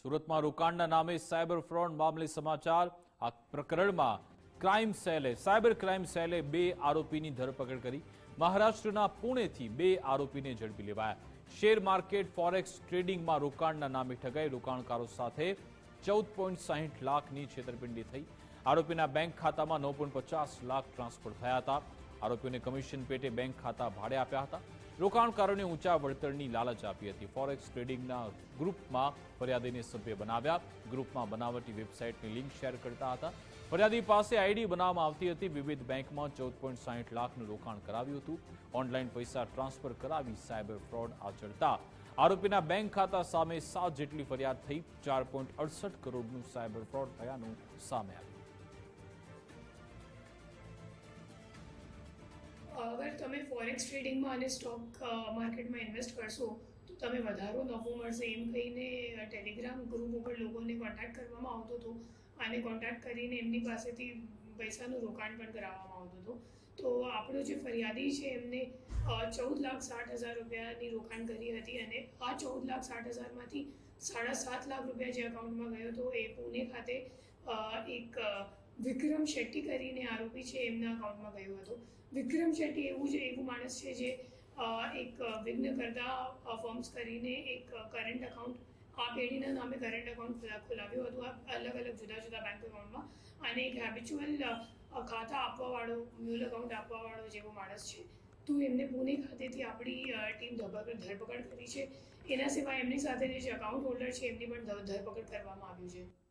સુરતમાં રોકાણના નામે cyber fraud મામલે સમાચાર। આ પ્રકરણમાં સાયબર ક્રાઇમ સેલે 2 આરોપીની ધરપકડ કરી। મહારાષ્ટ્રના પુણેથી 2 આરોપીને ઝડપી લેવાયા। શેર માર્કેટ ફોરેક્સ ટ્રેડિંગમાં રોકાણના નામે ઠગાઈ રોકાણકારો સાથે 14.60 લાખની છેતરપિંડી થઈ। આરોપીના બેંક ખાતામાં 9.50 લાખ ટ્રાન્સફર થયા હતા। આરોપીઓને કમિશન પેટે બેંક ખાતા ભાડે આપ્યા હતા। રોકાણકારોને ઊંચા વળતરની લાલચ આપી હતી। ફોરેક્સ ટ્રેડિંગના ગ્રુપમાં ફરિયાદીને સભ્ય બનાવ્યા। ગ્રુપમાં બનાવટી વેબસાઇટની લિંક શેર કરતા હતા। ફરિયાદી પાસે આઈડી બનાવવામાં આવતી હતી। વિવિધ બેંકમાં 14.60 લાખનું રોકાણ કરાવ્યું હતું। ઓનલાઈન પૈસા ટ્રાન્સફર કરાવી સાયબર ફ્રોડ આચરતા આરોપીના બેંક ખાતા સામે 7 જેટલી ફરિયાદ થઈ। 4.68 કરોડનું સાયબર ફ્રોડ થયાનું સામે આવ્યું। अगर તમે ફોરેક્સ ટ્રેડિંગમાં અને સ્ટોક માર્કેટમાં ઇન્વેસ્ટ કરશો તો તમે વધારો નફો મળશે એમ કહીને ટેલિગ્રામ ગ્રુપ ઉપર લોકોને કોન્ટેક્ટ કરવામાં આવતો હતો અને કોન્ટેક્ટ કરીને એમની પાસેથી પૈસાનું રોકાણ પણ કરાવવામાં આવતું હતું। તો આપણો જે ફરિયાદી છે એમને 14,60,000 રૂપિયાની રોકાણ કરી હતી અને આ 14,60,000માંથી 7.5 લાખ રૂપિયા જે અકાઉન્ટમાં ગયો હતો એ પુણે ખાતે એક વિક્રમ શેટ્ટી કરીને આરોપી છે એમના અકાઉન્ટમાં ગયો હતો। વિક્રમ શેટ્ટી એવું માણસ છે જે એક વિઘ્નકર્તા ફોર્મ્સ કરીને એક કરંટ એકાઉન્ટ આ પેઢીના નામે કરંટ એકાઉન્ટ ખોલાવ્યું હતું અલગ અલગ જુદા જુદા બેંક એકાઉન્ટમાં અને એક હેબિચ્યુઅલ ખાતા આપવાવાળો મ્યુલ એકાઉન્ટ આપવાવાળો જેવો માણસ છે। તો એમને પુણે ખાતેથી આપણી ટીમ ધરપકડ કરી છે। એના સિવાય એમની સાથે જે અકાઉન્ટ હોલ્ડર છે એમની પણ ધરપકડ કરવામાં આવ્યું છે।